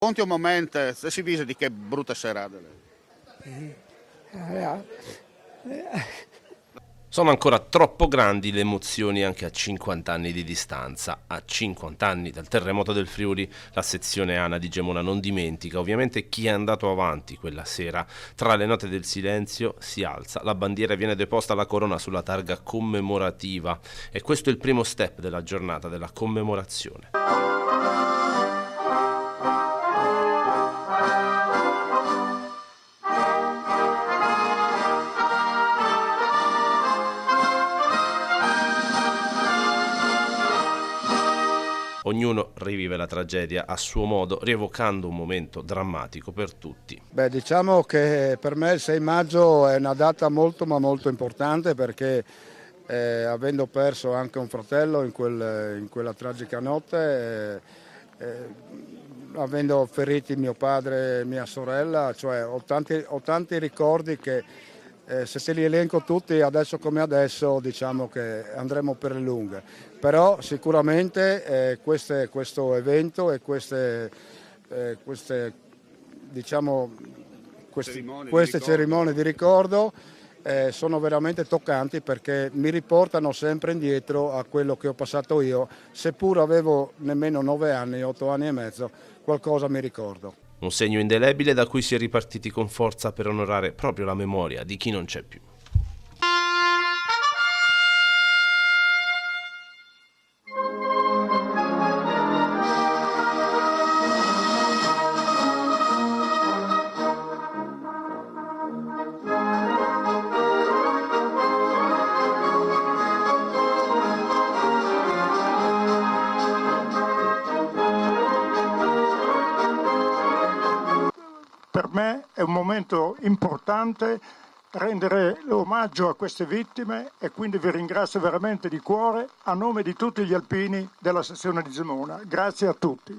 Conti un momento, se si vede di che brutta serata. Sono ancora troppo grandi le emozioni anche a 50 anni di distanza. A 50 anni dal terremoto del Friuli, la sezione ANA di Gemona non dimentica ovviamente chi è andato avanti quella sera. Tra le note del silenzio si alza la bandiera e viene deposta la corona sulla targa commemorativa. E questo è il primo step della giornata della commemorazione. Ognuno rivive la tragedia a suo modo, rievocando un momento drammatico per tutti. Beh, diciamo che per me il 6 maggio è una data molto ma molto importante perché avendo perso anche un fratello in quella tragica notte, avendo feriti mio padre e mia sorella, cioè ho tanti ricordi che se te li elenco tutti adesso come adesso diciamo che andremo per le lunghe, però sicuramente questo evento e diciamo, queste cerimonie di ricordo sono veramente toccanti perché mi riportano sempre indietro a quello che ho passato io, seppur avevo nemmeno 9 anni, 8 anni e mezzo, qualcosa mi ricordo. Un segno indelebile da cui si è ripartiti con forza per onorare proprio la memoria di chi non c'è più. Per me è un momento importante rendere omaggio a queste vittime e quindi vi ringrazio veramente di cuore a nome di tutti gli alpini della sezione di Gemona. Grazie a tutti.